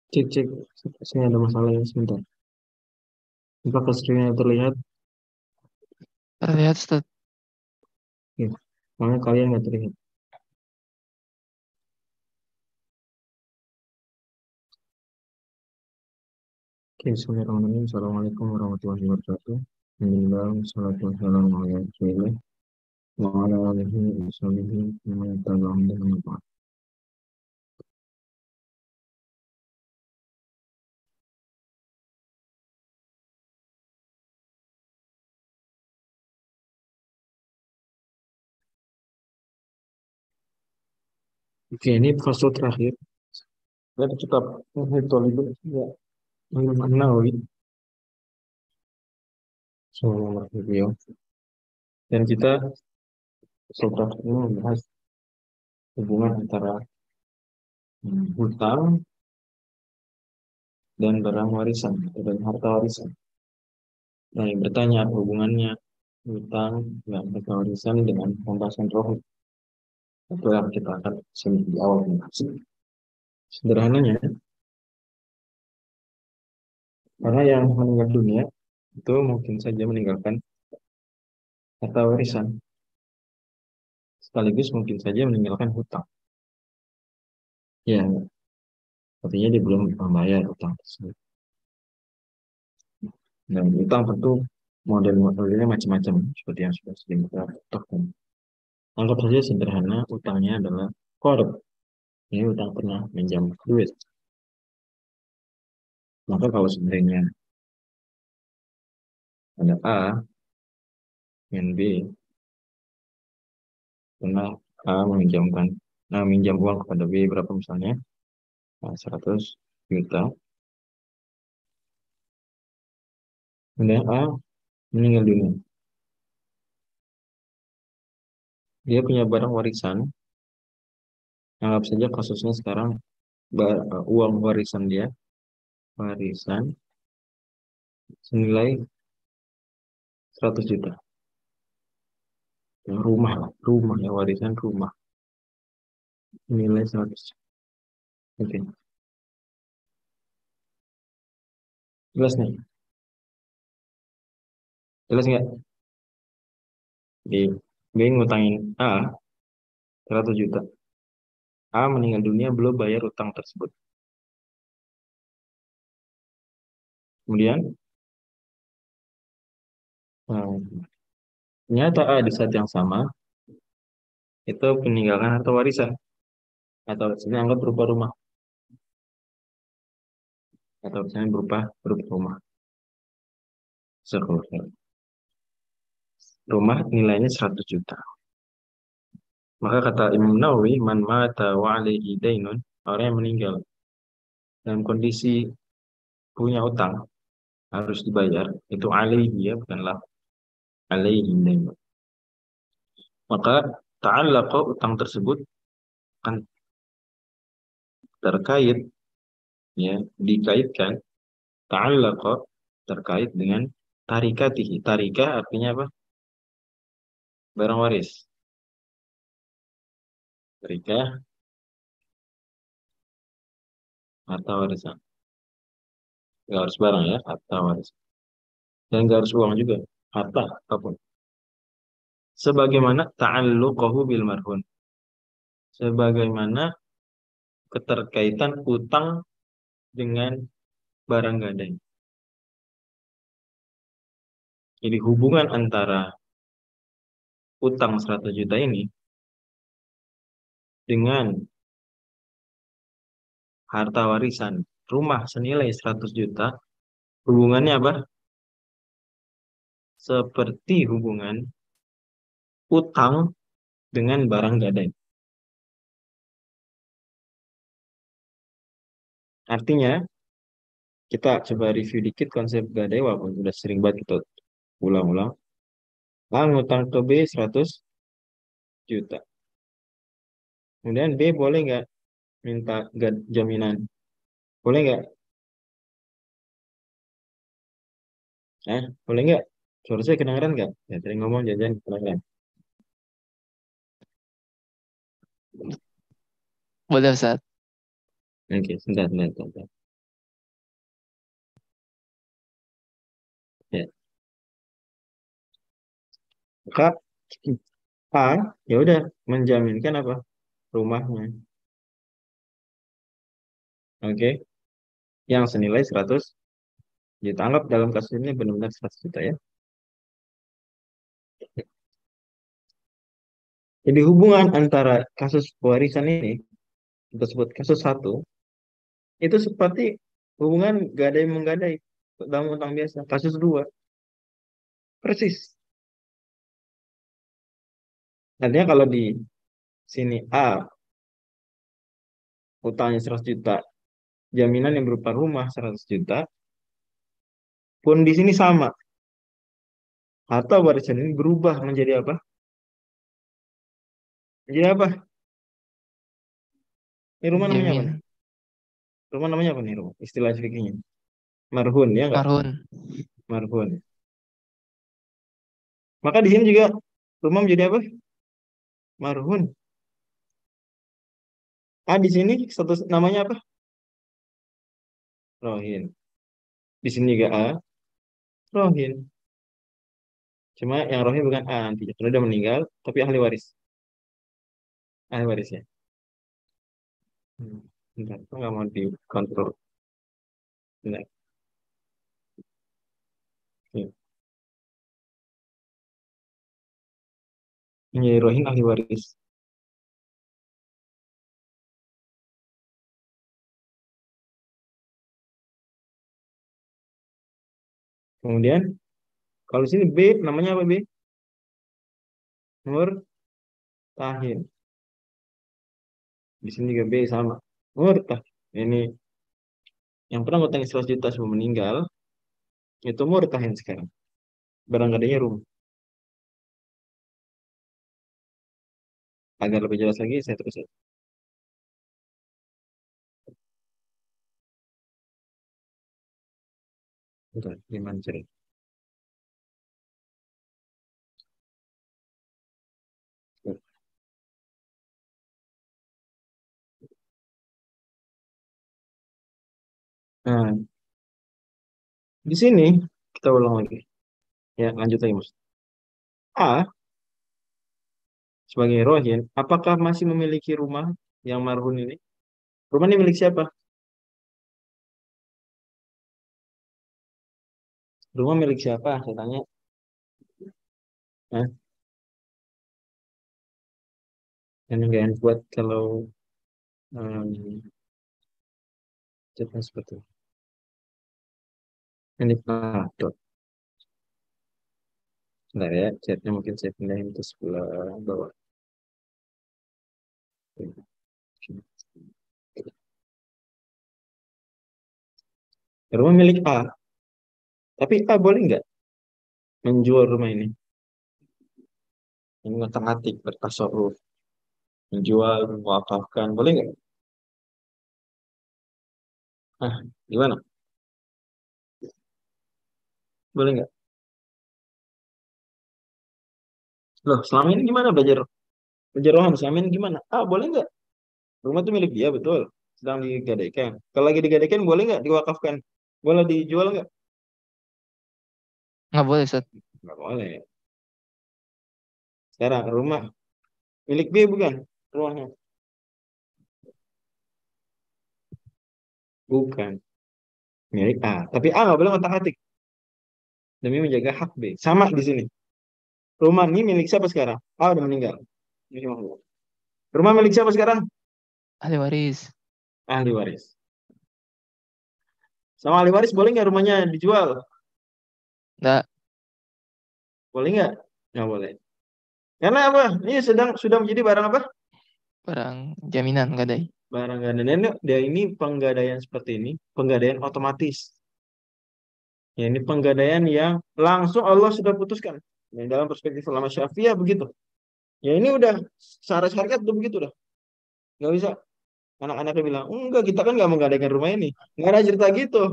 Cek, cek. Saya ada masalah ya, sebentar. Apakah screen-nya terlihat? Terlihat Ustaz. Ya. Mana kalian nggak terlihat? Oke, bismillahirrahmanirrahim. Assalamualaikum warahmatullahi wabarakatuh. Alhamdulillah, wassalatu wassalamu ala rasulillah. Wa ala alihi wa sahbihi wa man tabi'ahum bi ihsan ila yaumil qiyamah. Oke, ini fase terakhir. Kita tetap menghitol itu ya, Imam An-Nawawi, semoga beliau. Dan kita fase terakhir ini membahas hubungan antara hutang dan barang warisan, dan harta warisan. Nah, yang bertanya apa hubungannya hutang dan harta warisan dengan pembahasan roh? Itu yang kita akan sini di awal membahas. Sederhananya, karena yang meninggal dunia itu mungkin saja meninggalkan harta warisan, sekaligus mungkin saja meninggalkan hutang. Ya, artinya dia belum membayar hutang tersebut. Dan hutang tentu model-modelnya macam-macam, seperti yang sudah sering kita katakan. Anggap saja sederhana, hutangnya adalah korup. Ini hutang pernah minjam duit. Maka kalau sebenarnya ada A dan B, pernah A meminjamkan, nah, minjam uang kepada B berapa misalnya, nah, 100 juta. Kemudian A meninggal dunia. Dia punya barang warisan. Anggap saja kasusnya sekarang uang warisan dia, warisan senilai 100 juta. Ya, rumah lah, rumah ya, warisan rumah nilai 100 juta. Oke, jelas nih, jelas nggak? Di B ngutangin A 100 juta. A meninggal dunia belum bayar utang tersebut. Kemudian eh, ternyata A di saat yang sama itu meninggalkan harta warisan, atau misalnya anggap berupa rumah, atau misalnya berupa rumah. Seluruhnya. Rumah nilainya 100 juta. Maka kata Imam Nawawi, man mata wa alaihi dainun, orang yang meninggal dalam kondisi punya utang harus dibayar, itu alaihi ya, bukanlah alaihi dainun. Maka ta'allaqa utang tersebut akan terkait, ya, dikaitkan, ta'allaqa terkait dengan tarikatihi. Tarikah artinya apa? Barang waris. Tarikah harta warisan. Nggak harus barang ya, harta warisan. Dan nggak harus uang juga, harta apapun. Sebagaimana ta'alluqahu bil marhun. Sebagaimana keterkaitan utang dengan barang gadai. Jadi hubungan antara utang 100 juta ini dengan harta warisan rumah senilai 100 juta, hubungannya apa? Seperti hubungan utang dengan barang gadai. Artinya, kita coba review dikit konsep gadai, walaupun sudah sering banget kita ulang-ulang. A ngutang ke B 100 juta. Kemudian B boleh nggak minta jaminan? Boleh nggak? Boleh nggak? Suara saya kedengeran nggak? Ya, tadi ngomong jajan kedengeran. Boleh Ustaz. Oke, sebentar, sebentar, sebentar. Maka A ya udah menjaminkan apa? Rumahnya. Oke. Yang senilai 100 juta. Anggap dalam kasus ini benar-benar 100 juta ya. Jadi hubungan antara kasus warisan ini, kita sebut kasus satu, itu seperti hubungan gadai menggadai dalam utang biasa. Kasus dua, persis. Artinya kalau di sini A, utangnya 100 juta, jaminan yang berupa rumah 100 juta, pun di sini sama. Atau warisan ini berubah menjadi apa? Menjadi apa? Ini rumah namanya apa nih? Jamin. Rumah namanya apa nih rumah? Istilah fikihnya. Marhun, ya enggak? Marhun. Marhun. Maka di sini juga rumah menjadi apa? Marhun. A di sini status namanya apa? Rohin. Di sini juga A, Rohin. Cuma yang Rohin bukan A nantinya. Karena udah meninggal, tapi ahli waris. Ahli waris ya. Bentar, aku nggak mau dikontrol. Bentar. Oke. Ini Rohin ahli waris. Kemudian, kalau di sini B, namanya apa B? Nur Tahin. Di sini juga B sama. Nur Tahin. Ini yang pernah ngutang 100 juta sebelum meninggal, itu Nur Tahin sekarang. Barang gadainya rumah. Agar lebih jelas lagi, saya terus. Bentar, gimana cerita? Nah, di sini kita ulang lagi. Ya, lanjut lagi, Mas. A sebagai Rohin, apakah masih memiliki rumah yang marhun ini? Rumah ini milik siapa? Rumah milik siapa? Saya tanya. Nah, ini nggak enak buat kalau chatnya seperti ini. Ini dot. Nah ya, chatnya mungkin saya pindahin ke sebelah bawah. Rumah milik A, tapi A boleh nggak menjual rumah ini? Ini ngotak-atik, bertasarruf, menjual, mewakafkan, boleh nggak? Ah, gimana? Boleh nggak? Loh, selama ini gimana belajar rohani? Selama ini gimana? Ah, boleh nggak? Rumah itu milik dia, betul. Sedang digadaikan. Kalau lagi digadaikan, boleh nggak diwakafkan? Boleh dijual nggak? Nggak boleh, Ustaz. Nggak boleh. Sekarang rumah milik B bukan? Rumahnya bukan milik A. Tapi A nggak boleh ngotak-atik demi menjaga hak B. Sama di sini. Rumah ini milik siapa sekarang? A udah meninggal. Rumah milik siapa sekarang? Ahli waris. Ahli waris. Sama ahli waris boleh nggak rumahnya dijual? Nggak. Boleh nggak? Nggak boleh. Karena apa? Ini sudah menjadi barang apa? Barang jaminan gadai. Barang gadaian. Dia ini penggadaian seperti ini, penggadaian otomatis. Ya, ini penggadaian yang langsung Allah sudah putuskan. Yang dalam perspektif ulama Syafi'iyah begitu. Ya ini udah secara syariat udah begitu dah. Nggak bisa. Anak-anaknya bilang, enggak kita kan nggak menggadaikan rumah ini. Nggak ada cerita gitu.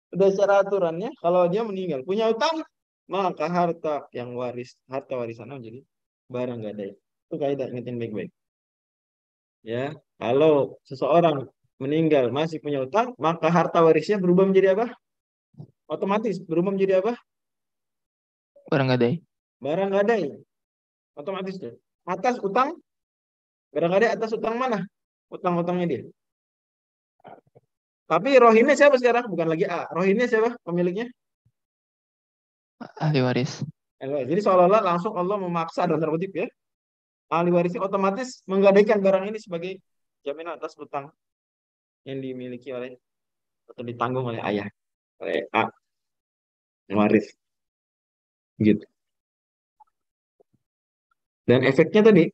Udah secara aturannya, kalau dia meninggal, punya utang, maka harta yang harta warisannya menjadi barang gadai. Itu kaidah, ingetin baik-baik. Ya, kalau seseorang meninggal masih punya utang, maka harta warisnya berubah menjadi apa? Otomatis berubah menjadi apa? Barang gadai. Barang gadai. otomatis tuh. Atas utang, barangkali atas utang mana? Utang-utangnya dia. Tapi rohinnya siapa sekarang? Bukan lagi A. Rohinnya siapa pemiliknya? Ahli waris. Jadi seolah-olah langsung Allah memaksa dalam tanda kutip ya. Ahli warisnya otomatis menggadaikan barang ini sebagai jaminan atas utang yang dimiliki oleh atau ditanggung oleh ayah, oleh A, waris gitu. Dan efeknya tadi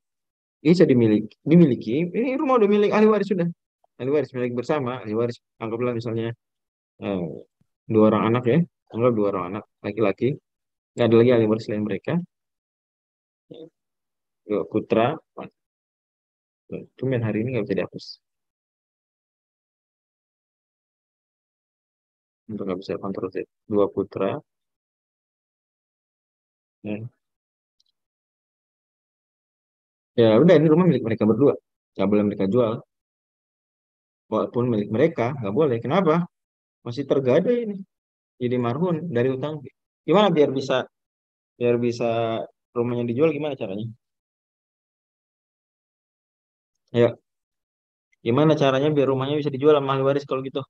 ini bisa dimiliki. Ini rumah udah milik ahli waris sudah. Ahli waris milik bersama. Ahli waris anggaplah misalnya eh, dua orang anak ya. Anggap dua orang anak laki-laki. Nggak ada lagi ahli waris selain mereka. Dua putra. Cuman hari ini nggak bisa dihapus. Untuk nggak bisa kontrol Z. Dua putra. Ya. Ya udah ini rumah milik mereka berdua. Nggak boleh mereka jual. Walaupun milik mereka nggak boleh. Kenapa? Masih tergadai ini. Jadi marhun dari utang. Gimana biar bisa rumahnya dijual gimana caranya? Ya, gimana caranya biar rumahnya bisa dijual sama ahli waris kalau gitu?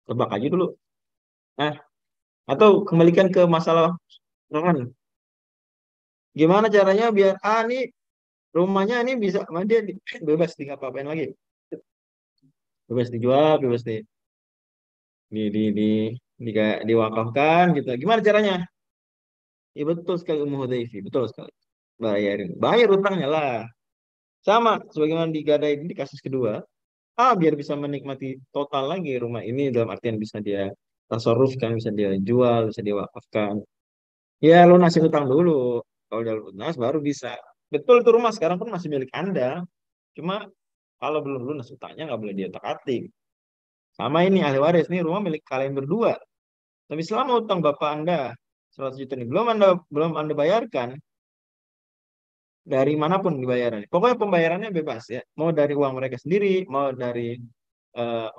Tebak aja dulu. Nah, atau kembalikan ke masalah rohan. Gimana caranya biar nih rumahnya ini bisa sama dia bebas di apa-apain lagi. Bebas dijual, bebas di kayak diwakafkan gitu. Gimana caranya? Ya betul sekali Ummu Hudayfi, betul sekali. Bayar utangnya lah. Sama sebagaimana digadai di kasus kedua. Biar bisa menikmati total lagi rumah ini dalam artian bisa dia tasarrufkan, bisa dia jual, bisa dia wakafkan. Ya lunasin utang dulu. Kalau udah lunas baru bisa. Betul itu rumah sekarang pun masih milik Anda. Cuma kalau belum lunas utangnya nggak boleh dia atik. Sama ini ahli waris nih rumah milik kalian berdua. Tapi selama utang bapak Anda 100 juta ini belum Anda bayarkan dari manapun dibayarnya. Pokoknya pembayarannya bebas ya. Mau dari uang mereka sendiri, mau dari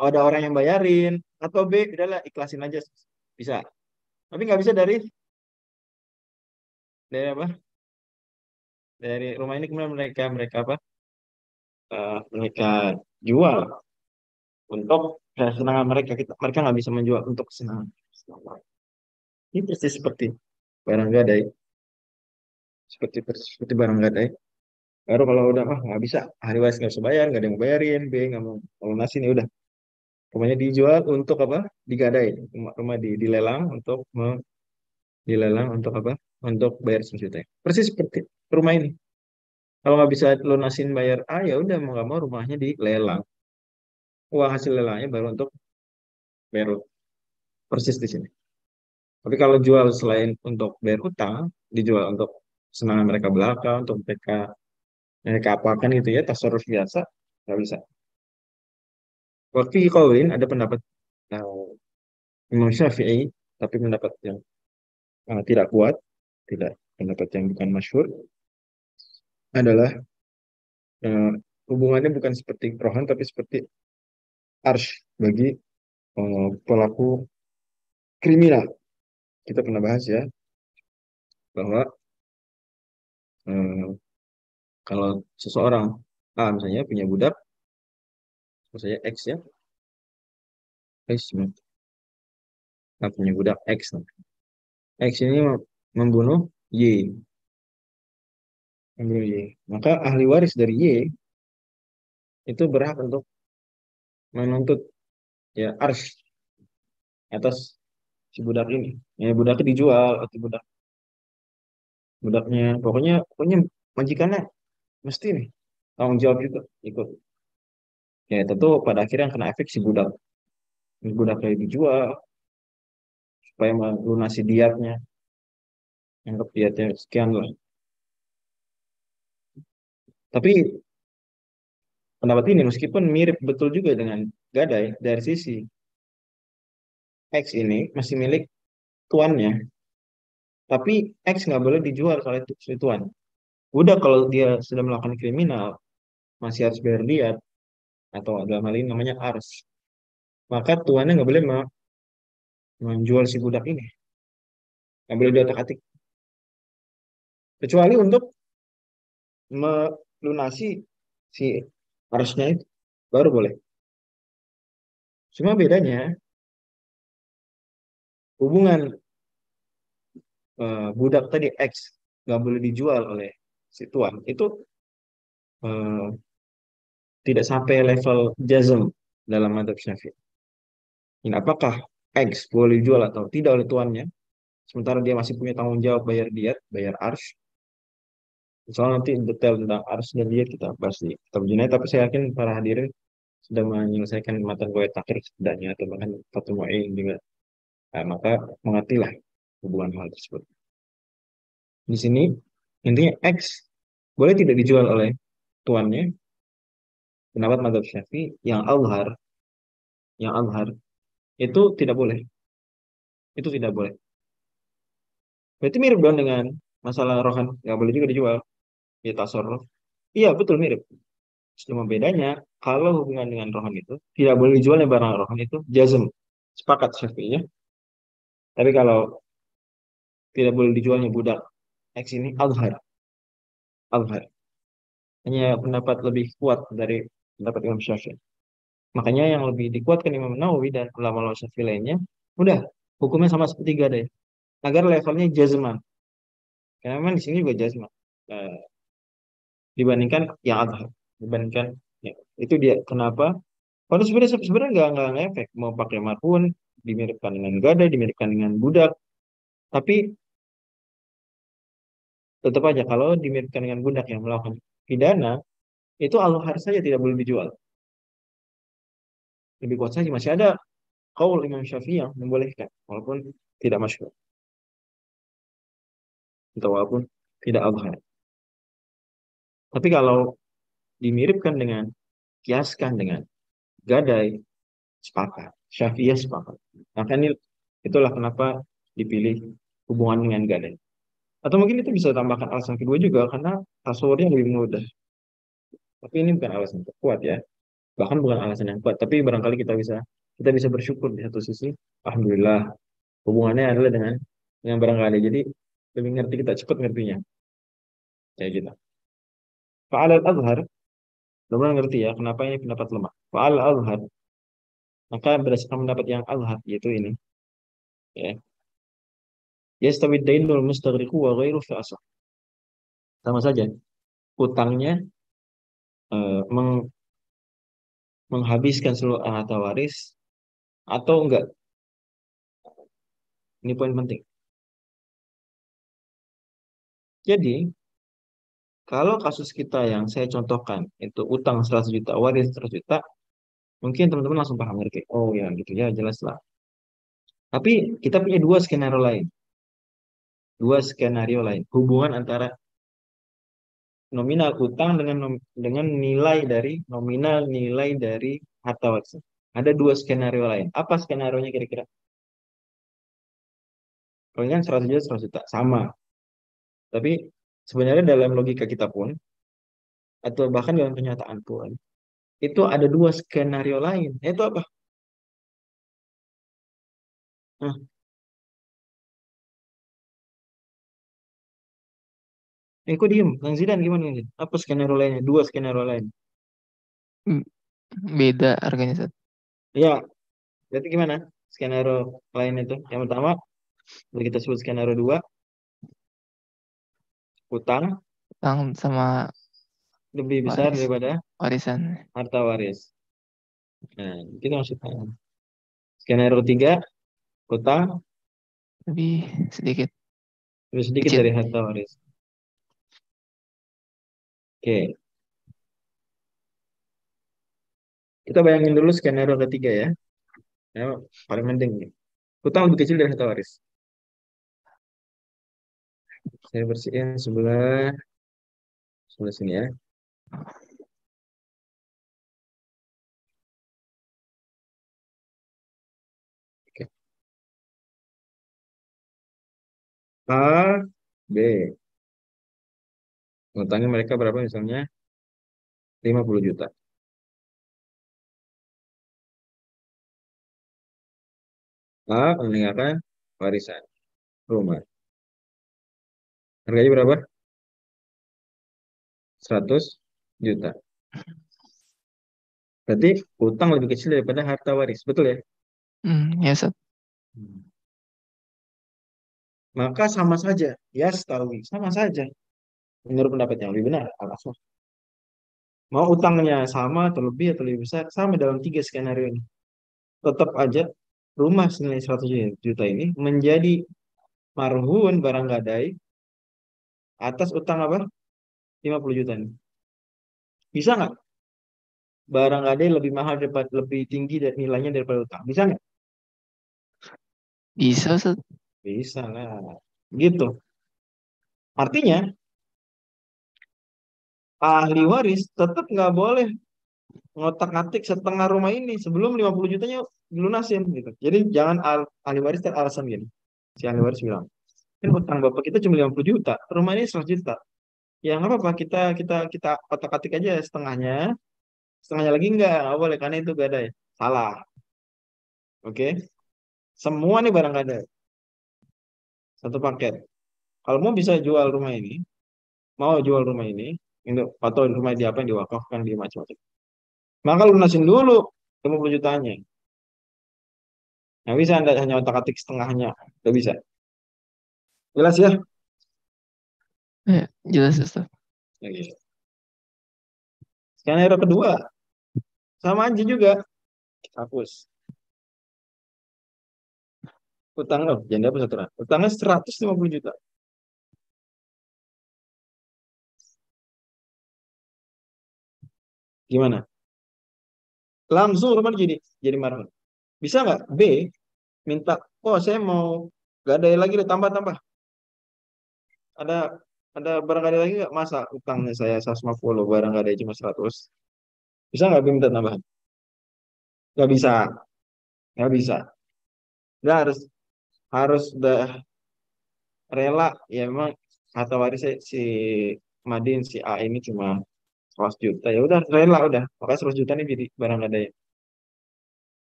ada orang yang bayarin atau B udahlah ikhlasin aja bisa. Tapi nggak bisa dari apa? Dari rumah ini kemudian mereka mereka apa? Mereka jual untuk kesenangan mereka. Mereka nggak bisa menjual untuk kesenangan. Ini persis seperti barang gadai, seperti barang gadai. Baru kalau udah nggak bisa, hari waris nggak bisa bayar, nggak ada yang mau bayarin, B nggak mau lunasin ya udah. Rumahnya dijual untuk apa? Digadai. Rumah dilelang dilelang untuk apa? Untuk bayar 100 juta. Persis seperti rumah ini. Kalau nggak bisa lunasin bayar A, ya udah mau nggak mau rumahnya dilelang. Uang hasil lelangnya baru untuk bayar persis di sini. Tapi kalau jual selain untuk bayar utang, dijual untuk senangan mereka belaka, untuk mereka apakan gitu ya, tasarruf biasa, nggak bisa. Waktu kaulin ada pendapat uh, Imam Syafi'i, tapi pendapat yang tidak kuat, tidak pendapat yang bukan masyhur adalah uh, hubungannya bukan seperti rohan, tapi seperti arsh bagi pelaku kriminal. Kita pernah bahas ya bahwa uh, kalau seseorang misalnya punya budak, misalnya X ya, X punya budak X. Nah. X ini membunuh Y, membunuh Y. Maka ahli waris dari Y itu berhak untuk menuntut ya arsh atas si budak ini. Ya budaknya dijual atau budaknya pokoknya majikannya mesti nih tanggung jawab juga ikut. Ya tentu pada akhirnya yang kena efek si budak. Si budaknya dijual supaya melunasi diatnya, anggap diatnya sekian lah. Tapi pendapat ini meskipun mirip betul juga dengan gadai dari sisi X ini masih milik tuannya, tapi X nggak boleh dijual oleh si tuan. Udah kalau dia sudah melakukan kriminal, masih harus bayar diat atau dalam hal ini namanya ars. Maka tuannya nggak boleh menjual si budak ini. Nggak boleh diotak-atik. Kecuali untuk melunasi si arusnya itu, baru boleh. Cuma bedanya hubungan budak tadi X nggak boleh dijual oleh si tuan itu eh, tidak sampai level jazm dalam madzhab Syafi'i. Ini apakah X boleh dijual atau tidak oleh tuannya, sementara dia masih punya tanggung jawab bayar diat, bayar arsh. Soal nanti detail tentang arsh dan diat kita bahas di kitab Junaid, tapi saya yakin para hadirin sudah menyelesaikan matan Ghayatul Takrib setidaknya atau bahkan Fathul Mu'in juga. Nah, maka mengertilah hubungan hal tersebut. Di sini intinya X boleh tidak dijual oleh tuannya, pendapat madzhab Syafi'i yang azhar itu tidak boleh. Itu tidak boleh. Berarti mirip dong dengan masalah rohan, nggak boleh juga dijual. Ya tasarruf. Iya, betul mirip. Cuma bedanya, kalau hubungan dengan rohan itu, tidak boleh dijualnya barang rohan itu, jazm. Sepakat Syafi'i ya. Tapi kalau tidak boleh dijualnya budak X ini, azhar. Azhar. Hanya pendapat lebih kuat dari pendapat Imam Syafi'i. Makanya yang lebih dikuatkan Imam Nawawi dan ulama-ulama Syafi'i lainnya, udah, hukumnya sama seperti gadai. Agar levelnya jazman. Karena memang di sini juga jazman. Eh, dibandingkan yang adhar, dibandingkan ya, itu dia kenapa. Kalau sebenarnya nggak efek mau pakai marhun dimiripkan dengan gada, dimiripkan dengan budak, tapi tetap aja kalau dimiripkan dengan budak yang melakukan pidana itu al-har saja tidak boleh dijual. Lebih kuat saja masih ada qaul Imam Syafi'i yang membolehkan walaupun tidak masyhur atau walaupun tidak al-har. Tapi kalau dimiripkan dengan kiaskan dengan gadai, sepakat. Syafi'iyah sepakat. Maka ini itulah kenapa dipilih hubungan dengan gadai. Atau mungkin itu bisa tambahkan alasan kedua juga karena tasawurnya lebih mudah. Tapi ini bukan alasan terkuat ya. Bahkan bukan alasan yang kuat. Tapi barangkali kita bisa bersyukur di satu sisi. Alhamdulillah hubungannya adalah dengan barangkali. Jadi lebih ngerti kita cepat ngertinya. Kayak gitu. Fa'al al-azhar, benar ngerti ya kenapa ini pendapat lemah. Fa'al al-azhar, maka berdasarkan pendapat yang azhar yaitu ini. Ya. Yastawi dainul mustaghriqu wa ghairu fi asah. Sama saja. Utangnya menghabiskan seluruh harta waris atau enggak. Ini poin penting. Jadi, kalau kasus kita yang saya contohkan itu utang 100 juta, waris 100 juta, mungkin teman-teman langsung paham ngerti. Oh ya, gitu ya, jelas lah. Tapi kita punya dua skenario lain. Dua skenario lain. Hubungan antara nominal utang dengan nominal nilai dari harta waris. Ada dua skenario lain. Apa skenario-nya kira-kira? Kalau ini kan 100 juta, 100 juta. Sama. Tapi sebenarnya dalam logika kita pun, atau bahkan dalam kenyataan pun, itu ada dua skenario lain. Itu apa? Nah, kok diem? Kang Zidan gimana nih? Apa skenario lainnya? Dua skenario lain. M- Beda harganya Sat. Ya, berarti gimana? Skenario lain itu. Yang pertama, kalau kita sebut skenario dua, utang Utang sama lebih besar waris. daripada Warisan harta waris. Nah, itu maksudnya. Skenario tiga, utang lebih sedikit. lebih sedikit Kecil. dari harta waris. Oke, kita bayangin dulu skenario ketiga ya. Ya, paling penting nih. Utang lebih kecil dari harta waris. Saya bersihin sebelah sebelah sini ya. Oke. A, B. Utangnya mereka berapa misalnya? 50 juta. A meninggalkan warisan rumah. Harganya berapa? 100 juta. Berarti utang lebih kecil daripada harta waris, betul ya? Ya, Ustaz. Hmm. Maka sama saja, ya setahu sama saja. Menurut pendapat yang lebih benar, alasan. Mau utangnya sama atau lebih besar, sama dalam tiga skenario ini. Tetap aja rumah senilai 100 juta ini menjadi marhun barang gadai atas utang apa? 50 juta ini. Bisa nggak? Barang gadai lebih mahal daripada lebih tinggi dari nilainya daripada utang. Bisa nggak? Bisa, Ustaz. Bisa lah. Gitu. Artinya ahli waris tetap nggak boleh ngotak-ngatik setengah rumah ini sebelum 50 jutanya dilunasin gitu. Jadi jangan ahli waris kan alasan gini. Si ahli waris bilang, kan utang bapak kita cuma 50 juta, rumah ini 100 juta. Ya nggak apa-apa, kita otak-atik aja setengahnya, setengahnya lagi nggak boleh karena itu gak ada ya. Salah. Oke. Semua nih barang gak ada. Satu paket. Kalau mau bisa jual rumah ini, mau jual rumah ini, atau rumah di apa yang diwakafkan di macam-macam. Maka lunasin dulu 50 jutanya. Nggak bisa Anda hanya otak-atik setengahnya. Nggak bisa. Jelas ya? Ya, jelas, Ustaz. Ya, gitu. Skenario kedua, sama aja juga. Hapus. Utang lo, jangan dihapus aturan. Utangnya 150 juta. Gimana? Langsung rumah jadi marhum. Bisa nggak? B, minta, oh saya mau gak ada lagi deh, tambah-tambah. Ada ada barang gak ada lagi nggak? Masa utangnya saya 150, barang gak ada cuma 100. Bisa nggak B minta tambahan? Nggak bisa. Nggak bisa. Nggak harus harus udah rela ya memang kata warisnya si Madin si A ini cuma 100 juta ya udah rela udah makanya 100 juta ini jadi barang ada ya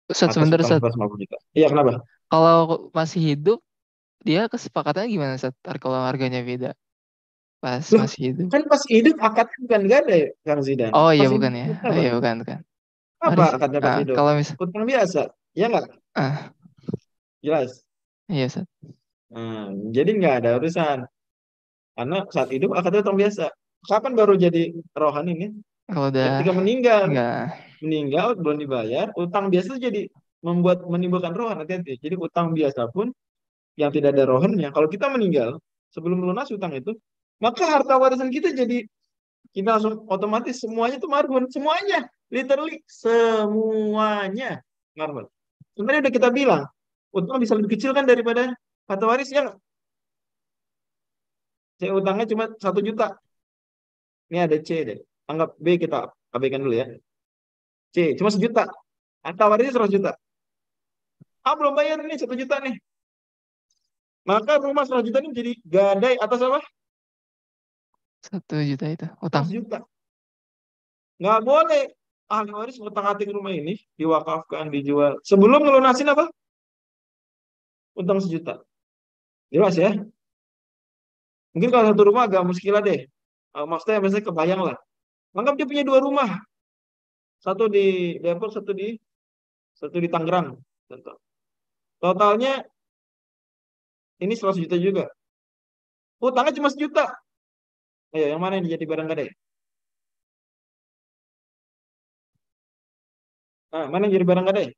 Ustaz, atas sebentar, utang Ustaz. 150 juta iya kenapa Kalau masih hidup, dia kesepakatannya gimana, Ustaz? Ntar kalau harganya beda pas loh masih hidup. kan pas hidup akad bukan gak ada ya Kang Zidan Oh iya, pas hidup bukan ya. Oh apa iya, bukan, bukan. apa Haris, akadnya pas hidup kalau misal, utang biasa ya nggak ah, jelas iya, Ustaz. nah, jadi nggak ada urusan karena saat hidup akadnya utang biasa kapan baru jadi rohan ini Kalau udah ketika meninggal nggak, meninggal belum dibayar utang biasa jadi menimbulkan rohan hati-hati jadi utang biasa pun yang tidak ada rohannya kalau kita meninggal sebelum lunas utang itu maka harta warisan kita jadi kita langsung otomatis semuanya itu marhun semuanya literally semuanya marhun sebenarnya udah kita bilang utang bisa lebih kecil kan daripada harta waris ya nggak? Saya utangnya cuma 1 juta ini ada C deh anggap B kita abaikan dulu ya C cuma 1 juta harta warisnya 100 juta belum bayar nih 1 juta nih maka rumah 100 juta ini jadi gadai atas apa 1 juta itu utang. 100 juta nggak boleh ahli waris ngotak-atik rumah ini diwakafkan dijual sebelum ngelunasin apa utang 1 juta jelas ya mungkin kalau satu rumah agak muskilah deh. Maksudnya misalnya kebayang lah anggap dia punya dua rumah satu di Depok satu di Tangerang contoh. Totalnya ini 100 juta juga utangnya cuma 1 juta ayo yang mana yang jadi barang gadai mana yang jadi barang gadai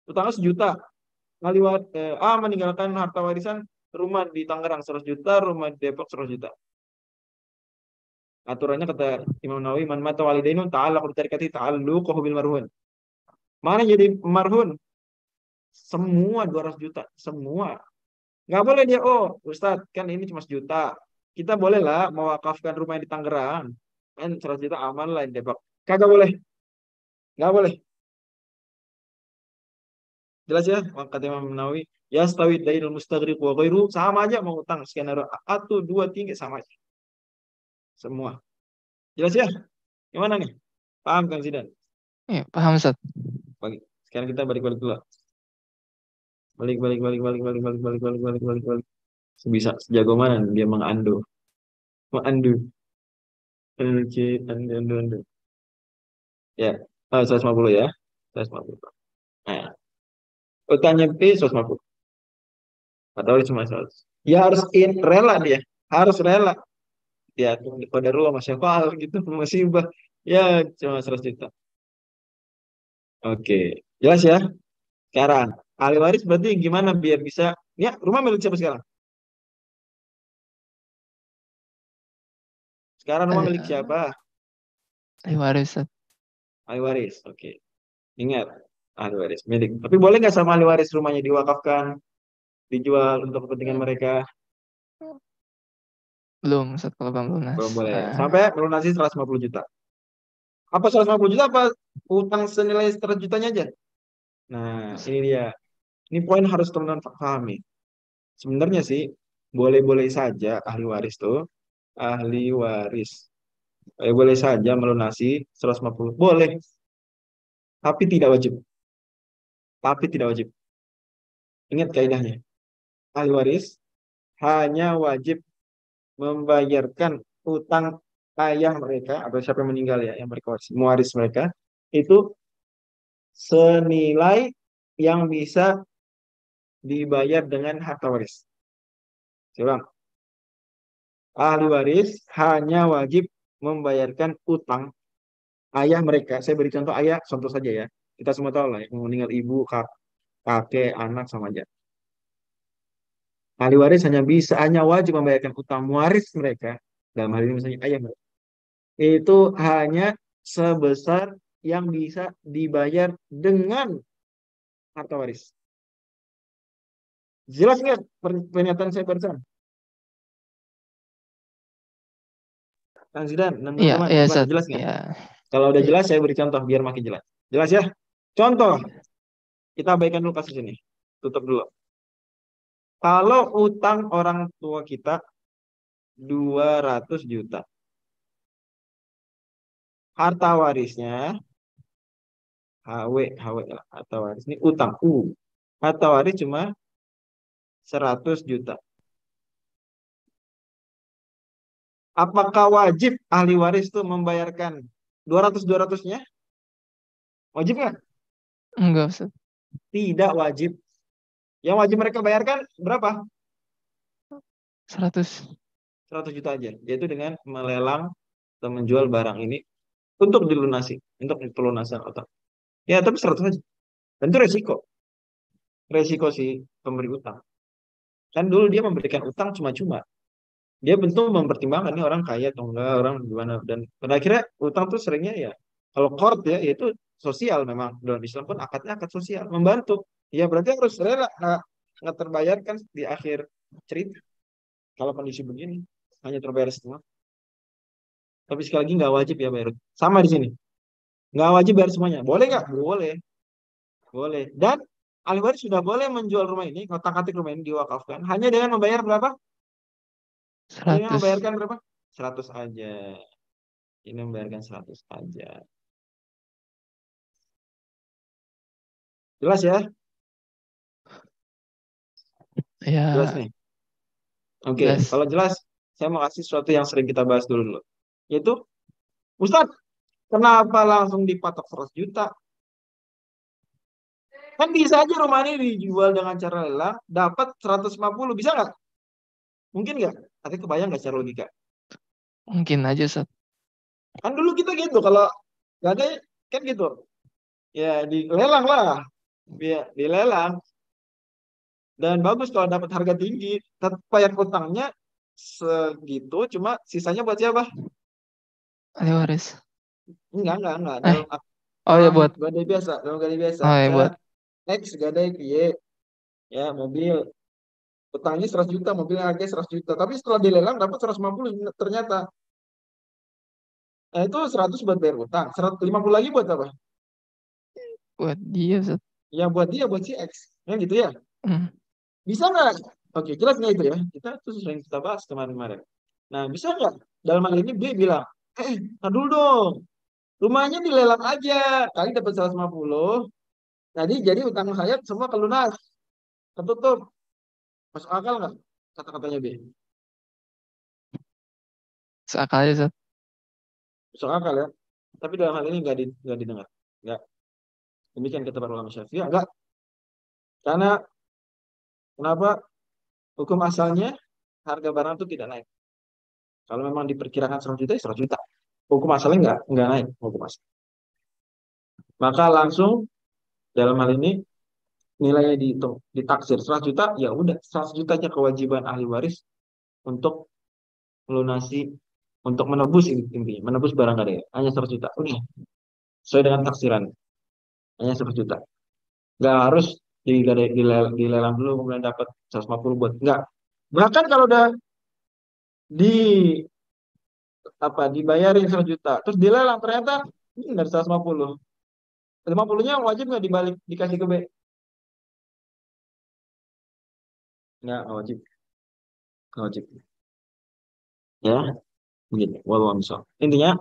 utangnya 1 juta ngaliwat meninggalkan harta warisan rumah di Tangerang 100 juta rumah di Depok 100 juta aturannya kata Imam Nawawi man mata walidainu ta'ala tarikati ta'alluqahu bil marhun mana jadi marhun semua 200 juta semua nggak boleh dia Ustadz kan ini cuma 1 juta kita boleh lah mewakafkan rumah yang di Tangerang kan 100 juta aman lah di Depok kagak boleh nggak boleh jelas ya kata Imam Nawawi ya stawi dainul mustaghriq wa ghairu sama aja mau utang skenario 1 2 3 sama aja semua jelas ya gimana nih paham Kang Zidan Iya, paham, Ustaz. bagi sekarang kita balik-balik dulu Balik, balik, balik, balik, balik, balik, balik, balik, balik, balik, balik. Sebisa, sejago mana dia mengandu. Mengandu. Oke, andu, andu, andu. Ya, 150 ya. 150. Nah, utangnya P 150. Atau cuma 100. Ya harus rela dia. Harus rela. Ya, pada rumah masya Allah gitu. Musibah. Ya, cuma 100 juta. Oke. Jelas ya? Sekarang, ahli waris berarti gimana biar bisa. Ya, rumah milik siapa sekarang? Sekarang rumah milik Eh, siapa? ahli waris, Ustaz. Ahli waris. Oke. Ingat, ahli waris milik. Tapi boleh nggak sama ahli waris rumahnya diwakafkan, dijual untuk kepentingan mereka? Belum, Ustaz, kalau belum lunas. Belum boleh. Sampai melunasi 150 juta. Apa 150 juta apa utang senilai 100 jutanya aja? Nah, ini dia. Ini poin harus teman-teman pahami. Sebenarnya sih boleh-boleh saja ahli waris tuh, ahli waris. Boleh saja melunasi 150. Boleh, tapi tidak wajib. Tapi tidak wajib. Ingat kaidahnya. Ahli waris hanya wajib membayarkan utang ayah mereka atau siapa yang meninggal ya, yang mereka waris mereka itu senilai yang bisa dibayar dengan harta waris. Coba, ahli waris hanya wajib membayarkan utang ayah mereka. Saya beri contoh ayah, contoh saja ya. Kita semua tahu lah, yang meninggal ibu, kakek, anak sama aja. Ahli waris hanya wajib membayarkan utang waris mereka. Dalam hal ini misalnya ayah mereka. Itu hanya sebesar yang bisa dibayar dengan harta waris. Jelas nggak pernyataan saya barusan? Kang Zidan, Iya, teman-teman, iya, gimana? Ustaz. Jelas nggak? Iya, Kalau udah iya. jelas, saya beri contoh biar makin jelas. Jelas ya? Contoh, kita abaikan dulu kasus ini. Tutup dulu. Kalau utang orang tua kita 200 juta. Harta warisnya, HW lah. Harta waris ini utang, Harta waris cuma 100 juta. Apakah wajib ahli waris itu membayarkan 200-200-nya? Wajib nggak? Enggak, Ustaz. Tidak wajib. Yang wajib mereka bayarkan berapa? 100. 100 juta aja. Yaitu dengan melelang atau menjual barang ini untuk dilunasi, untuk pelunasan utang. Ya, tapi 100 aja. Dan itu resiko. Resiko si pemberi utang. Kan dulu dia memberikan utang cuma-cuma. Dia tentu mempertimbangkan ini orang kaya atau enggak, orang gimana. Dan pada akhirnya utang tuh seringnya ya, kalau court ya, itu sosial memang. Dalam Islam pun akadnya akad sosial, membantu. Ya berarti harus rela, nggak terbayarkan di akhir cerita. Kalau kondisi begini, hanya terbayar semua. Tapi sekali lagi nggak wajib ya bayar. Sama di sini. Nggak wajib bayar semuanya. Boleh nggak? Boleh. Boleh. Dan ahli waris sudah boleh menjual rumah ini, ngotak-atik rumah ini diwakafkan, hanya dengan membayar berapa? Hanya dengan 100. membayarkan berapa? 100 aja. Ini membayarkan 100 aja. Jelas ya? Jelas Ya, nih. Oke, jelas. kalau jelas, saya mau kasih sesuatu yang sering kita bahas dulu. Yaitu, Ustadz, kenapa langsung dipatok 100 juta? Kan bisa aja rumah ini dijual dengan cara lelang, dapat 150, bisa nggak? Mungkin nggak? Tapi kebayang nggak secara logika? Mungkin aja, Ustaz. Kan dulu kita gitu, kalau nggak ada, kan gitu. Ya, dilelang lah. Ya, dilelang. Dan bagus kalau dapat harga tinggi. Tetap bayar utangnya segitu, cuma sisanya buat siapa? Ahli waris. Enggak. Eh, oh ya Dalam buat. gadai biasa, Oh ya Saya buat. X gadai Y, ya mobil. Utangnya 100 juta, mobilnya harganya 100 juta. Tapi setelah dilelang dapat 150 ternyata. Nah, itu 100 buat bayar utang. 150 lagi buat apa? Buat dia, Ustaz. Ya buat dia, buat si X. Ya gitu ya. Hmm. Bisa nggak? Oke, jelas nggak itu ya? Kita tuh sering kita bahas kemarin-kemarin. Nah, bisa nggak? Dalam hal ini B bilang, nah dulu dong. Rumahnya dilelang aja. Kali dapat 150. Jadi utang saya semua kelunas. Ketutup. Masuk akal nggak kata-katanya B? Seakal aja, Ustaz. Masuk akal ya. Tapi dalam hal ini nggak didengar. Nggak. Demikian kata para ulama Syafi'iyah. Nggak. Karena kenapa? Hukum asalnya harga barang itu tidak naik. Kalau memang diperkirakan 100 juta, ya 100 juta. Hukum asalnya nggak naik hukum asal. Maka langsung dalam hal ini nilainya dihitung, ditaksir 100 juta, ya udah 100 juta aja kewajiban ahli waris untuk melunasi, untuk menebus intinya, menebus barang gadai. Hanya 100 juta. Udah, sesuai dengan taksiran. Hanya 100 juta. Nggak harus dilelang dulu kemudian dapat 150 buat. Nggak. Bahkan kalau udah di dibayarin 100 juta, terus dilelang ternyata dari 150. 50-nya wajib nggak dibalik dikasih ke B? Nggak wajib. Nggak wajib. Ya, begitu. Walau misal. Intinya,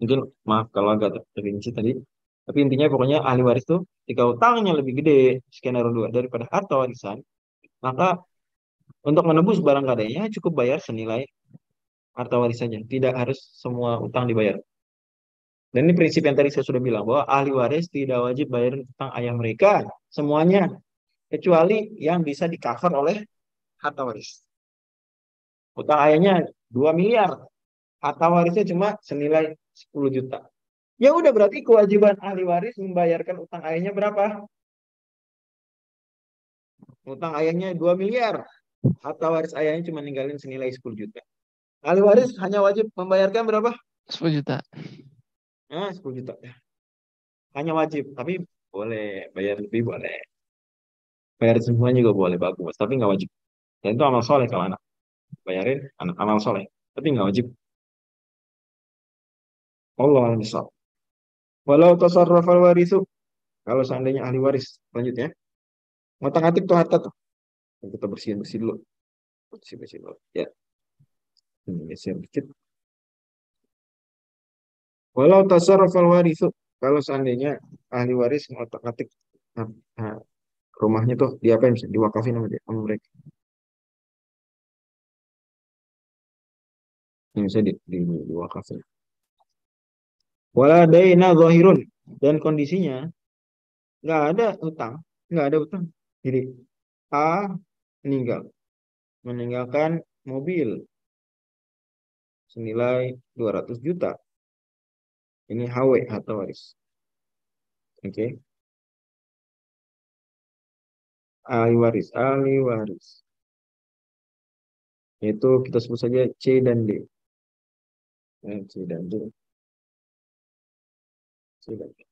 mungkin maaf kalau agak terperinci tadi, tapi intinya pokoknya ahli waris tuh jika utangnya lebih gede skenario 2 daripada harta warisan, maka untuk menebus barang gadainya cukup bayar senilai harta waris saja, tidak harus semua utang dibayar. Dan ini prinsip yang tadi saya sudah bilang bahwa ahli waris tidak wajib bayarin utang ayah mereka semuanya, kecuali yang bisa di cover oleh harta waris. Utang ayahnya 2 miliar, harta warisnya cuma senilai 10 juta. Ya udah, berarti kewajiban ahli waris membayarkan utang ayahnya berapa? Utang ayahnya 2 miliar. Harta waris ayahnya cuma ninggalin senilai 10 juta. Ahli waris hanya wajib membayarkan berapa? 10 juta. 10 juta. Hanya wajib, tapi boleh bayar lebih, boleh. Bayar semuanya juga boleh, bagus. Tapi nggak wajib. Dan itu amal soleh kalau anak. Bayarin anak amal soleh. Tapi nggak wajib. Allah misal. Walau tasarrafal warisu. Kalau seandainya ahli waris. Lanjut ya. Ngotak-ngatik tuh harta tuh. Kita bersihin-bersih dulu. Bersih-bersih dulu. Ya. Ini geser dikit. Walau tasarrufal warisu, kalau seandainya ahli waris ngotak-ngatik nah, rumahnya tuh diapain, bisa diwakafin sama dia, sama mereka. Ini bisa diwakafin. Wala daina zahirun, dan kondisinya nggak ada utang, nggak ada utang. Jadi A meninggalkan mobil senilai 200 juta. Ini HW, harta waris. Oke. Ahli waris. Itu kita sebut saja C dan D. C dan D. C dan D.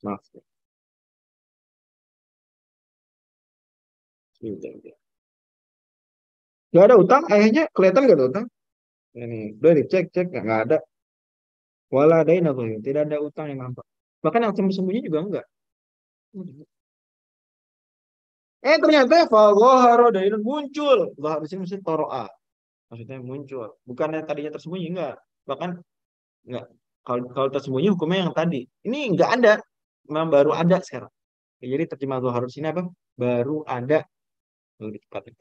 Maaf. C dan D. Gak ada utang, ayahnya kelihatan gak ada utang. Ini udah dicek, cek nggak ada. Wala daina tuh, tidak ada utang yang nampak. Bahkan yang sembunyi juga enggak. Ternyata fadhahara dainun muncul. Zahar di sini maksudnya toro'a. Maksudnya muncul. Bukannya tadinya tersembunyi, enggak. Bahkan enggak. Kalau tersembunyi hukumnya yang tadi. Ini enggak ada. Memang baru ada sekarang. Ya, jadi terjemah zahar di sini apa? Baru ada.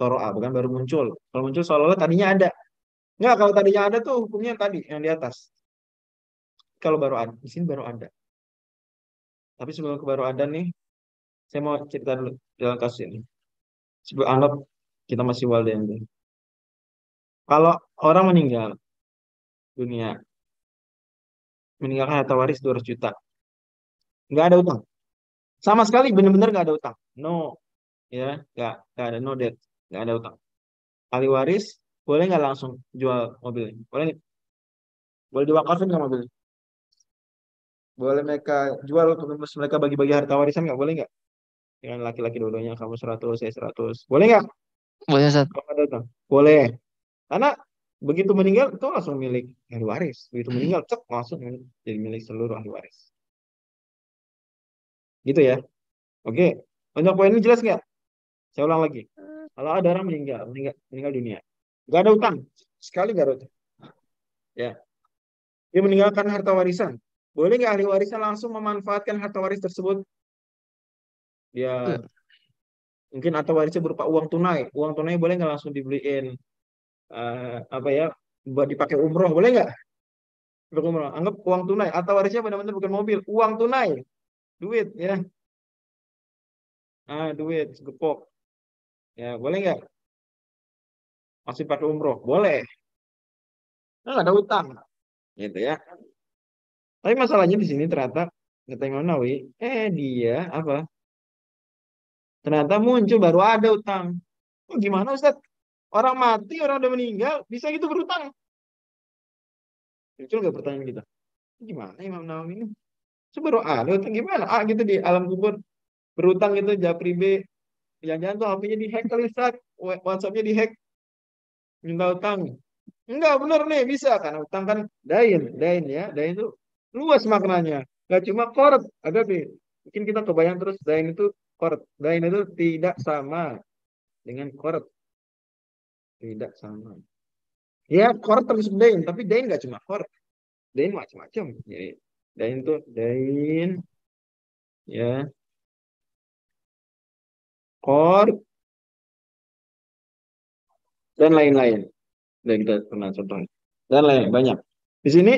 Toro'a, bukan baru muncul. Kalau muncul seolah-olah tadinya ada. Enggak, kalau tadinya ada tuh hukumnya tadi yang di atas. Kalau baru ada, di sini baru ada. Tapi sebelum ke baru ada nih, saya mau cerita dulu dalam kasus ini. Sebelum anggap kita masih walian. Kalau orang meninggal dunia, meninggalkan harta waris 200 juta, nggak ada utang. Sama sekali benar-benar nggak ada utang. No, ya, nggak ada, no debt, nggak ada utang. Ahli waris boleh nggak langsung jual mobilnya? Boleh nggak? Boleh diwakafin nggak mobil? Boleh mereka jual, terus mereka bagi-bagi harta warisan nggak? Boleh nggak? Dengan laki-laki dua-duanya, kamu 100, saya 100. Boleh nggak? Boleh, Ustaz. Kalau ada utang. Boleh. Karena begitu meninggal itu langsung milik ahli waris. Begitu meninggal, cek langsung jadi milik seluruh ahli waris. Gitu ya. Oke. Untuk poin ini jelas nggak? Saya ulang lagi. Kalau ada orang meninggal dunia, nggak ada utang, sekali nggak ada utang. Ya, dia meninggalkan harta warisan. Boleh nggak ahli warisan langsung memanfaatkan harta waris tersebut? Dia Mungkin atau warisnya berupa uang tunai. Uang tunai boleh nggak langsung dibeliin apa ya, buat dipakai umroh, boleh nggak? Untuk umroh. Anggap uang tunai atau warisnya benar-benar bukan mobil, uang tunai, duit ya. Duit segepok. Ya, boleh nggak? Masih pakai umroh, boleh. Nah, nggak ada utang, gitu ya. Tapi masalahnya di sini ternyata kata Imam Nawawi, dia apa? Ternyata muncul baru ada utang. Oh, gimana Ustaz? Orang mati, orang udah meninggal, bisa gitu berutang? Muncul nggak pertanyaan kita? Gimana Imam Nawawi ini? So, baru ada utang gimana? Gitu di alam kubur berutang gitu, Japri B. Jangan-jangan tuh HP-nya dihack kali Ustaz. WhatsApp-nya dihack, minta utang. Enggak, bener nih, bisa. Karena utang kan dain. Dain ya. Dain itu luas maknanya. Gak cuma korot. Ada nih. Mungkin kita kebayang terus dain itu korot. Dain itu tidak sama dengan korot. Tidak sama. Ya, korot termasuk dain. Tapi dain gak cuma korot. Dain macam-macam. Jadi, dain itu dain. Ya. Korot. Dan lain-lain. Dan kita pernah contohnya. Dan lain banyak. Di sini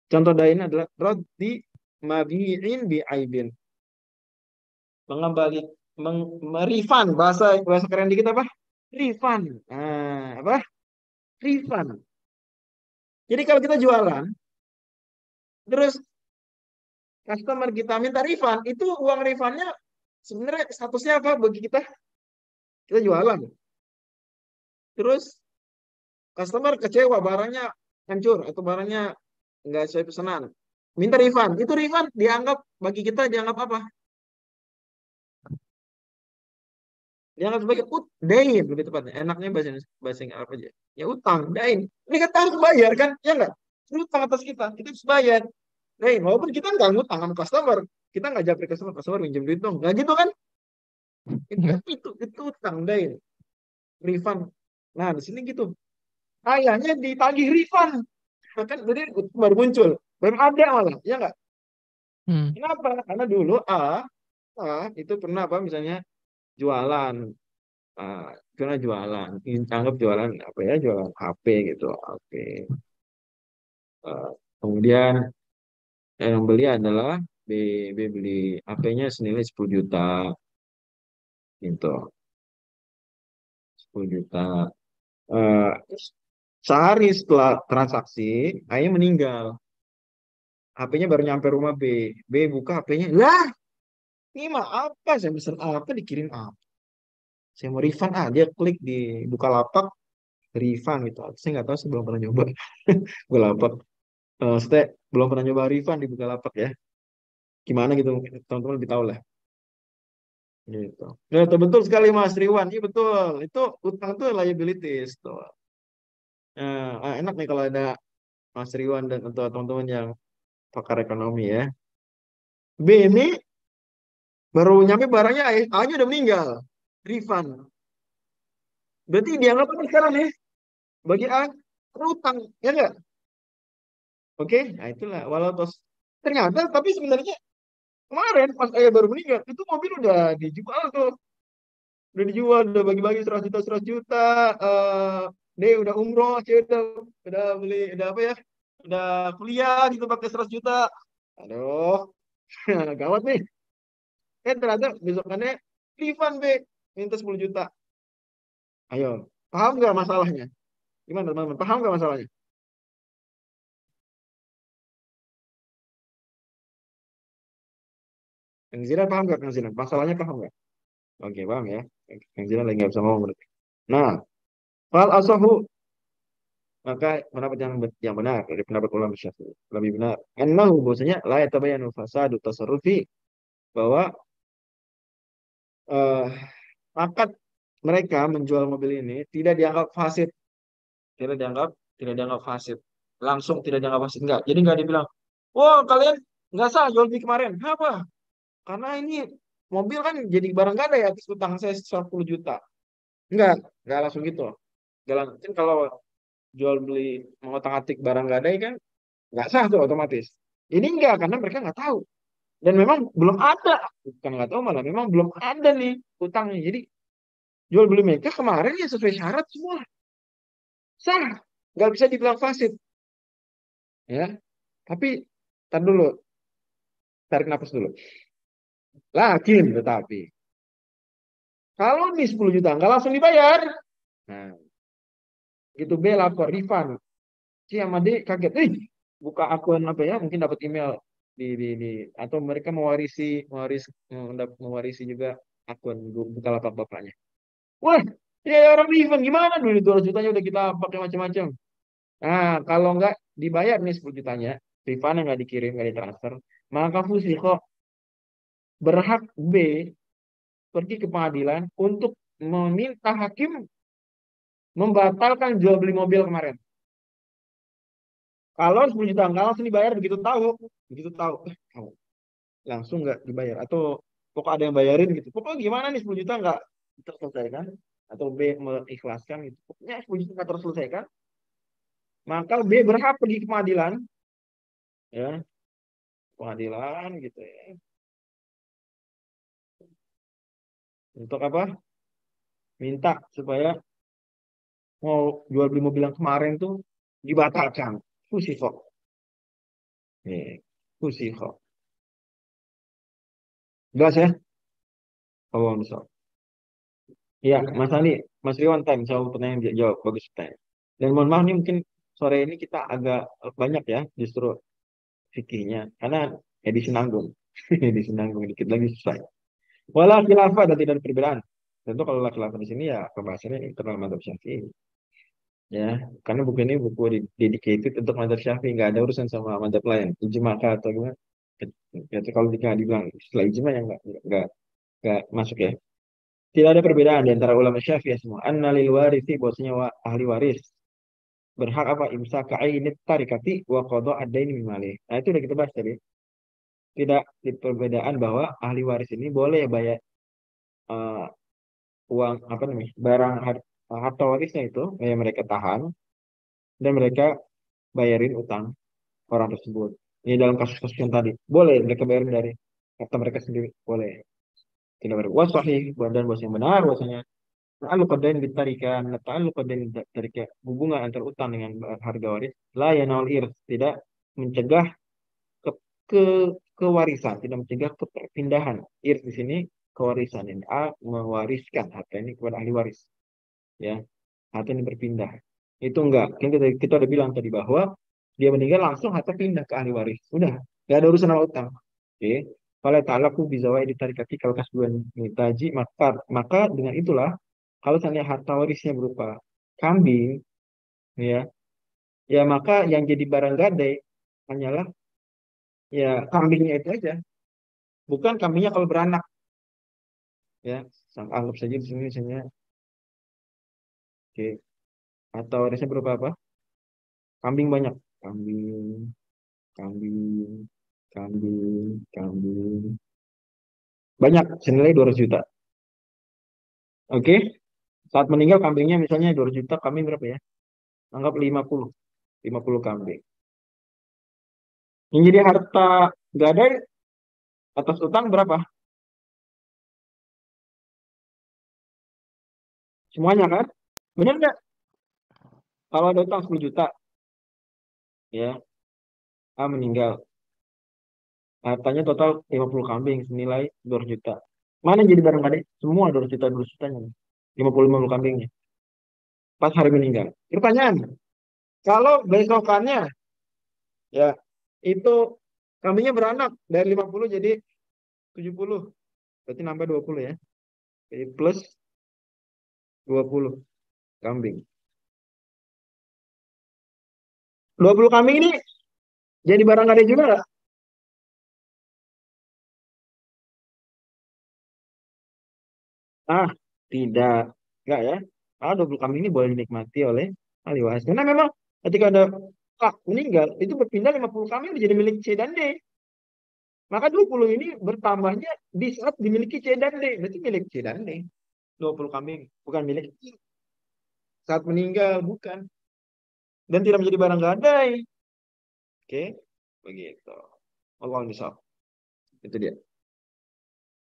contoh dain adalah rodi mabi'in bi'aibin. Mengembali merifan, bahasa bahasa keren dikit apa? Refund. Apa? Refund. Jadi kalau kita jualan, terus customer kita minta refund, itu uang refundnya sebenarnya statusnya apa bagi kita? Kita jualan. Terus customer kecewa, barangnya hancur atau barangnya nggak sesuai pesanan. Minta refund. Itu refund dianggap bagi kita dianggap apa? Dianggap sebagai dain lebih tepatnya. Enaknya bahasa Arab aja. Ya utang, dain. Ini kita harus bayar kan? Ya nggak? Utang atas kita. Kita harus bayar. Dain. Walaupun kita nggak ngutang sama customer. Kita nggak japri customer. Customer minjem duit dong. Nggak gitu kan? Enggak. Itu utang, dain. Refund. Nah, di sini gitu. Ayahnya ditagih refund. Kan jadi baru muncul. Baru ada malah. Ya nggak? Hmm. Kenapa? Karena dulu itu pernah apa misalnya jualan. Karena jualan, anggap jualan apa ya, jualan HP gitu, HP. Kemudian yang beli adalah B, beli HP-nya senilai 10 juta, gitu, 10 juta. Eh, Sehari setelah transaksi, ayahnya meninggal. HP-nya baru nyampe rumah B. B buka HP-nya, lah, ini mah apa? Saya pesan apa, dikirim apa? Saya mau refund, dia klik di Bukalapak, refund gitu. Saya nggak tahu, saya belum pernah nyoba Bukalapak. Saya belum pernah nyoba refund di Bukalapak ya. Gimana gitu, teman-teman lebih tahu lah. Gitu. Ya, itu betul sekali Mas Riwan. Iya betul. Itu utang itu liabilities tuh. Enak nih kalau ada Mas Riwan dan atau teman-teman yang pakar ekonomi ya. B ini baru nyampe barangnya, A-nya udah meninggal. Refund. Berarti dianggap apa sekarang nih? Bagi A, utang. Ya enggak? Oke, nah itulah. Walau ternyata, tapi sebenarnya kemarin pas ayah baru meninggal, itu mobil udah dijual tuh. Udah dijual, udah bagi-bagi 100 juta, 100 juta. eh Dia udah umroh, cewek udah beli, udah apa ya, udah kuliah gitu pakai 100 juta. Aduh, gawat nih. Ternyata besokannya refund B, minta 10 juta. Ayo, paham nggak masalahnya? Gimana teman-teman? Paham nggak masalahnya? Kang Zidan paham nggak Kang Zidan? Masalahnya paham nggak? Oke, paham ya. Kang Zidan lagi nggak bisa ngomong berarti. Nah, fal asahu, maka pendapat yang benar dari pendapat ulama Syafi'i lebih benar. Annahu bahwasanya la yatabayyanu fasadu tasarrufi, bahwa eh akad mereka menjual mobil ini tidak dianggap fasid, tidak dianggap tidak dianggap fasid. Langsung tidak dianggap fasid, enggak. Jadi enggak dibilang, "Wah, kalian nggak sah jual beli kemarin." Apa? Karena ini mobil kan jadi barang gadai atas utang saya 10 juta. Enggak langsung gitu. Jalan kan kalau jual beli mengotak-atik barang gadai kan nggak sah tuh otomatis. Ini enggak, karena mereka nggak tahu. Dan memang belum ada, bukan nggak tahu, malah memang belum ada nih utangnya. Jadi Jual beli mereka kemarin ya sesuai syarat semua. Sah. Nggak bisa dibilang fasid. Ya. Tapi, tar dulu. Tarik nafas dulu. Lakin, tetapi. Kalau ini 10 juta, nggak langsung dibayar. Nah, gitu B lapor, refund. Si sama D kaget. Buka akun apa ya? Mungkin dapat email di atau mereka mewarisi juga akun Bukalapak bapaknya. Wah, ya orang refund gimana dulu 200 jutanya udah kita pakai macam-macam. Nah, kalau nggak dibayar nih 10 jutanya, refund nggak dikirim, nggak ditransfer, maka Fusi kok berhak B pergi ke pengadilan untuk meminta hakim membatalkan jual beli mobil kemarin. Kalau 10 juta nggak langsung dibayar begitu tahu, langsung nggak dibayar atau pokok ada yang bayarin gitu. Pokoknya gimana nih 10 juta nggak terselesaikan atau B mengikhlaskan gitu. Pokoknya 10 juta nggak terselesaikan, maka B berhak pergi ke pengadilan, ya pengadilan gitu ya. Untuk apa? Minta supaya mau jual beli mobil yang kemarin tuh dibatalkan. Fusifok. Nih, fusifok. Jelas ya? Oh, misal. Iya, Mas Ani, Mas Riwan time, jawab pertanyaan dia jawab bagus pertanyaan. Dan mohon maaf nih mungkin sore ini kita agak banyak ya justru fikihnya karena edisi nanggung. Edisi nanggung dikit lagi selesai. Walau khilafah dan tidak ada perbedaan. Tentu kalau khilafah di sini ya pembahasannya internal madzhab Syafi'i ya. Karena buku ini buku dedicated untuk madzhab Syafi'i, nggak ada urusan sama madzhab lain. Ijma kah atau gimana? Jadi kalau jika dibilang setelah ijma ya nggak masuk ya. Tidak ada perbedaan di antara ulama Syafi'i semua. Anna lil warithi bahwasanya ahli waris berhak apa imsak ainit tarikati wa qada ad-daini min malih. Nah, itu udah kita bahas tadi. Tidak di perbedaan bahwa ahli waris ini boleh bayar eh, uang apa namanya? Barang harta warisnya itu yang mereka tahan dan mereka bayarin utang orang tersebut. Ini dalam kasus-kasus yang tadi. Boleh mereka bayarin dari harta mereka sendiri, boleh. Tidak berbuat sahih dan bahasa yang benar bahwasanya ta'alluq ad-dain bitarikan, ta'alluq ad-dain bitarika, hubungan antara utang dengan harga waris, la yanal irs, tidak mencegah ke, ke kewarisan, tidak mencegah ke perpindahan. Irs di sini kewarisan ini A mewariskan harta ini kepada ahli waris, ya. Harta ini berpindah. Itu enggak. Kan kita udah bilang tadi bahwa dia meninggal langsung harta pindah ke ahli waris. Udah, enggak ada urusan sama utang. Oke. Kalau ta'alaku bizawai ditarikati kalau kasbuan taji maka dengan itulah kalau seandainya harta warisnya berupa kambing, ya, ya maka yang jadi barang gadai hanyalah ya kambingnya itu aja, bukan kambingnya kalau beranak, ya. Anggap saja di sini misalnya, oke, atau warisnya berupa apa? Kambing banyak, kambing, kambing, kambing, banyak senilai 200 juta. Oke, saat meninggal kambingnya misalnya 200 juta, kambing berapa ya? Anggap 50 kambing. Yang jadi harta gadai atas utang berapa? Semuanya kan? Benar nggak? Kalau ada utang 10 juta, ya, A meninggal. Hartanya total 50 kambing senilai 200 juta. Mana yang jadi barang gadai? Semua 200 juta, 200 jutanya. 50 kambingnya. Pas hari meninggal. Pertanyaan, kalau besokannya, ya, itu kambingnya beranak dari 50 jadi 70. Berarti nambah 20 ya. Jadi plus 20 kambing. 20 kambing ini jadi barang gadai juga nggak? Ah, tidak. Enggak ya. Ah, 20 kambing ini boleh dinikmati oleh ahli waris. Karena memang ketika ada kak meninggal, itu berpindah 50 kambing menjadi milik C dan D. Maka 20 ini bertambahnya di saat dimiliki C dan D. Berarti milik C dan D. 20 kambing. Bukan milik C. Saat meninggal, bukan. Dan tidak menjadi barang gadai. Oke, begitu. Allah misal. Itu dia.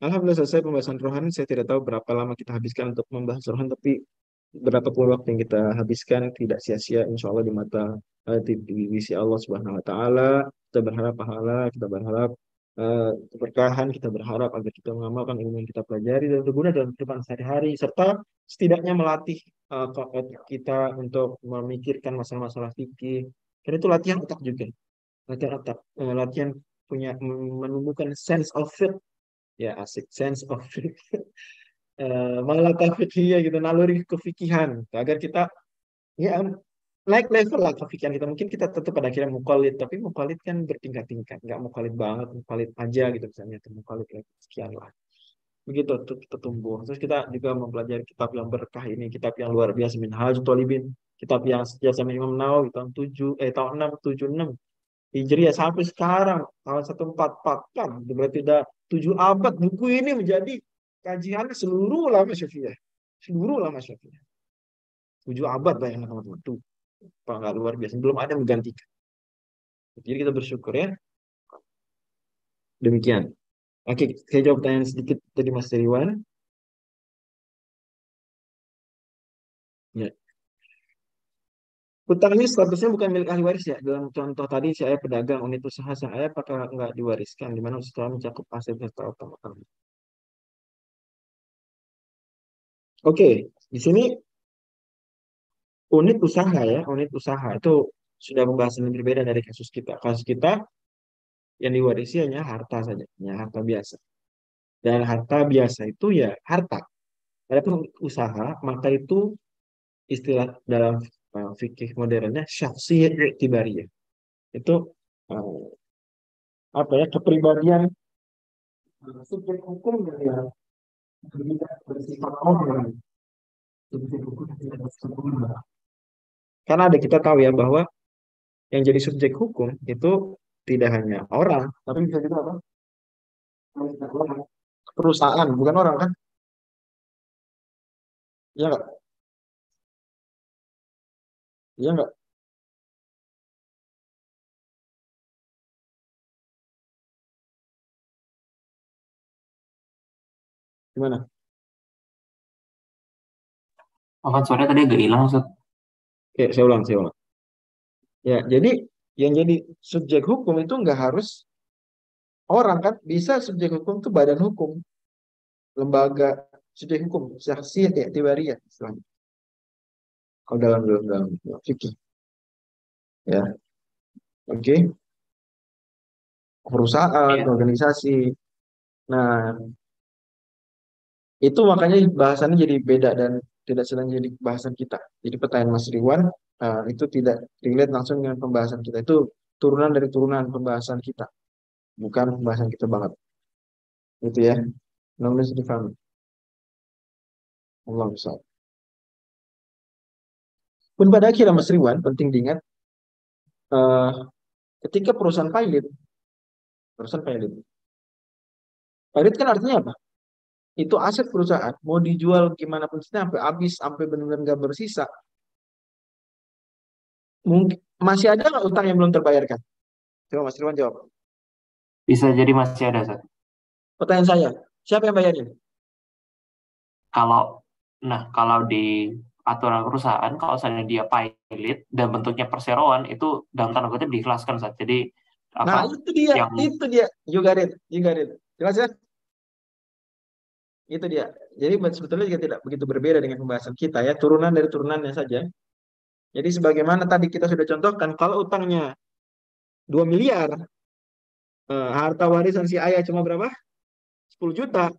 Alhamdulillah selesai pembahasan rohani. Saya tidak tahu berapa lama kita habiskan untuk membahas rohani, tapi berapa pun waktu yang kita habiskan tidak sia-sia insya Allah di mata di sisi Allah Subhanahu Wa Taala. Kita berharap pahala, kita berharap keberkahan, kita berharap agar kita mengamalkan ilmu yang kita pelajari dan berguna dalam kehidupan sehari-hari, serta setidaknya melatih otak kita untuk memikirkan masalah-masalah fikih. Karena itu latihan otak juga, latihan otak, latihan punya menumbuhkan sense of fit, ya asik sense of fit. Mengalahkan fikih gitu, naluri kefikihan agar kita ya naik level lah kefikiran kita. Mungkin kita tetap pada akhirnya mukallid, tapi mukallid kan bertingkat-tingkat, nggak mukallid banget, mukallid aja gitu misalnya, itu mukallid level sekian lah. Begitu tuh kita tumbuh. Terus kita juga mempelajari kitab yang berkah ini, kitab yang luar biasa, Minhajul Thalibin, kitab yang sejak zaman Imam Nawawi tahun 676 Hijriah sampai sekarang tahun 1444, itu berarti udah 7 abad buku ini menjadi kajian seluruh ulama Syafi'iyah. Seluruh ulama Syafi'iyah. 7 abad bayangkan teman-teman. Tuh, nggak luar biasa. Belum ada yang menggantikan. Jadi kita bersyukur ya. Demikian. Oke, saya jawab pertanyaan sedikit tadi Mas Riwan. Ya. Hutang ini statusnya bukan milik ahli waris ya. Dalam contoh tadi saya pedagang unit usaha saya apakah nggak diwariskan? Di mana setelah mencakup aset serta utang. Oke, di sini unit usaha ya, unit usaha itu sudah pembahasan yang berbeda dari kasus kita. Kasus kita yang diwarisi hanya harta saja, hanya harta biasa. Dan harta biasa itu ya harta. Adapun usaha, maka itu istilah dalam fikih modernnya syakhsiyah i'tibariyah. Itu uh, apa ya, kepribadian subjek hukum yang tidak bersifat orang. Subjek hukum yang tidak bersifat orang. Karena ada kita tahu ya bahwa yang jadi subjek hukum itu tidak hanya orang, tapi bisa juga apa? Perusahaan, bukan orang kan? Iya nggak? Iya nggak? Gimana? Oh kan suaranya tadi agak hilang Ustaz. Oke, saya ulang. Ya, jadi yang jadi subjek hukum itu nggak harus orang kan? Bisa subjek hukum itu badan hukum, lembaga subjek hukum, saksi ya, tibariyah istilahnya. Kalau dalam fikih, ya, oke, perusahaan, Iya. organisasi. Nah, itu makanya bahasannya jadi beda dan tidak sedang jadi bahasan kita. Jadi pertanyaan Mas Riwan itu tidak relate langsung dengan pembahasan kita. Itu turunan dari turunan pembahasan kita, bukan pembahasan kita banget. Itu ya. Namanya sudah difahami. Allah bisa. Pun pada akhirnya Mas Riwan penting diingat eh, ketika perusahaan pilot kan artinya apa? Itu aset perusahaan mau dijual gimana pun sampai habis sampai benar-benar nggak bersisa. Mungkin masih ada nggak utang yang belum terbayarkan? Coba Mas Riwan jawab. Bisa jadi masih ada Ustaz. Pertanyaan saya, siapa yang bayarin? Kalau kalau di aturan perusahaan kalau misalnya dia pilot dan bentuknya perseroan itu dalam tanda kutip diikhlaskan Ustaz. Jadi Nah, apa yang itu dia. You got it. Jelas ya? Itu dia. Jadi sebetulnya juga tidak begitu berbeda dengan pembahasan kita ya, turunan dari turunannya saja. Jadi sebagaimana tadi kita sudah contohkan, kalau utangnya 2 miliar, harta warisan si ayah cuma berapa? 10 juta.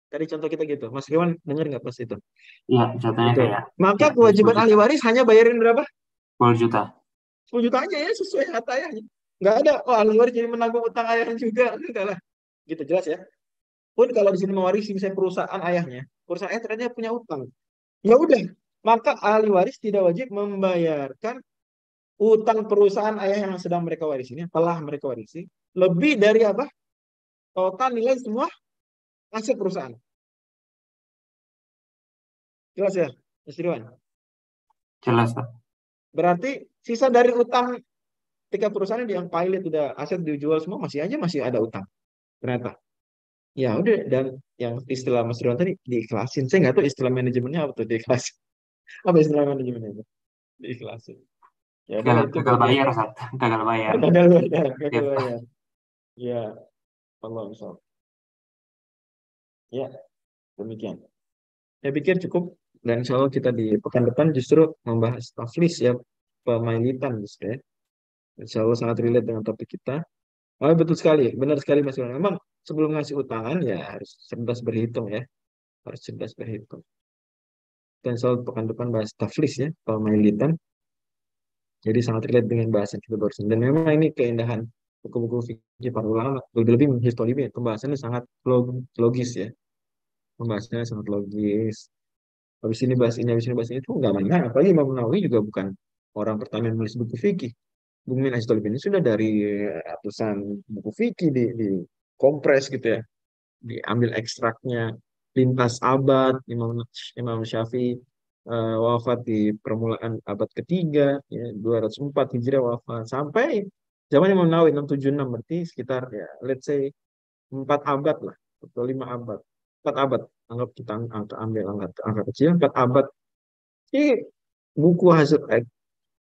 Tadi contoh kita gitu. Mas Iwan dengar nggak pas itu? ya jatuhnya Itu. kayak Maka ya 10 kewajiban ahli juta. waris hanya bayarin berapa? 10 juta. 10 juta aja ya, sesuai harta ayahnya. Nggak ada, oh ahli waris jadi menanggung utang ayahnya juga. Enggak lah. Gitu, jelas ya. Pun kalau di sini mewarisi misalnya perusahaan ayahnya, perusahaan ayah ternyata punya utang. Ya udah, maka ahli waris tidak wajib membayarkan utang perusahaan ayah yang sedang mereka warisi ini, telah mereka warisi, lebih dari apa? Total nilai semua aset perusahaan. Jelas ya, Mas Ridwan? Jelas Ustaz. Berarti sisa dari utang ketika perusahaan yang pilot udah aset dijual semua masih ada utang ternyata. Ya udah, dan yang istilah Mas Ridwan tadi diikhlasin. Saya nggak tahu istilah manajemennya apa tuh diikhlasin. Apa istilah manajemennya itu? Diikhlasin. Ya udahlah, itu Gagal bagian bayar, Sat. Gagal bayar. gagal bayar, gagal Gitu. bayar. Ya, Allah misal. Ya, demikian. Saya pikir cukup, dan insya Allah kita di pekan depan justru membahas taflis ya, pemailitan justru ya. Insya Allah sangat relate dengan topik kita. Oh, betul sekali, benar sekali Mas Ridwan. Memang sebelum ngasih utangan ya harus cerdas berhitung ya, harus cerdas berhitung. Dan soal pekan depan bahas taflis ya, pemailitan. Jadi sangat relate dengan bahasan kita barusan. Dan memang ini keindahan buku-buku fikih para ulama, lebih-lebih histologi, pembahasannya sangat logis ya. Pembahasannya sangat logis. Habis ini bahas ini, habis ini bahas ini itu nggak main-main. Apalagi Imam Nawawi juga bukan orang pertama yang menulis buku fikih. Buku Min Histologi ini sudah dari ratusan buku fikih di kompres gitu ya. Diambil ekstraknya lintas abad. Imam Syafi'i wafat di permulaan abad ketiga, ya, 204 Hijriah wafat, sampai zaman Imam Nawawi 676, berarti sekitar ya let's say 4 abad lah, atau 5 abad, 4 abad, anggap kita ambil angka kecil 4 abad. Ini buku hasil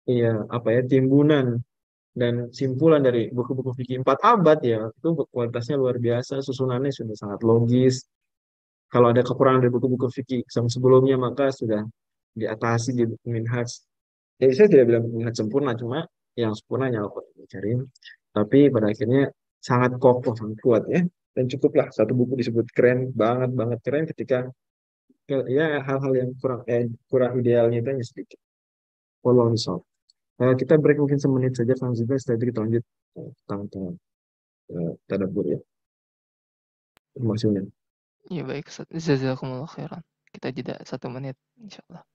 ya apa ya, timbunan dan simpulan dari buku-buku fikih 4 abad ya, itu kualitasnya luar biasa, susunannya sudah sangat logis. Kalau ada kekurangan dari buku-buku fikih sebelumnya maka sudah diatasi di buku Minhaj. Jadi saya tidak bilang Minhaj sempurna, cuma yang sempurnanya aku cari. Tapi pada akhirnya sangat kokoh, sangat kuat ya. Dan cukuplah satu buku disebut keren banget, banget keren ketika ya hal-hal yang kurang idealnya itu hanya sedikit. Wallahu a'lam. Kita break mungkin semenit saja, selanjutnya setelah itu kita lanjut tentang tadabbur ya. Maksudnya. Ya baik, Ustaz. Jazakumullah khairan. Kita jeda 1 menit, insya Allah.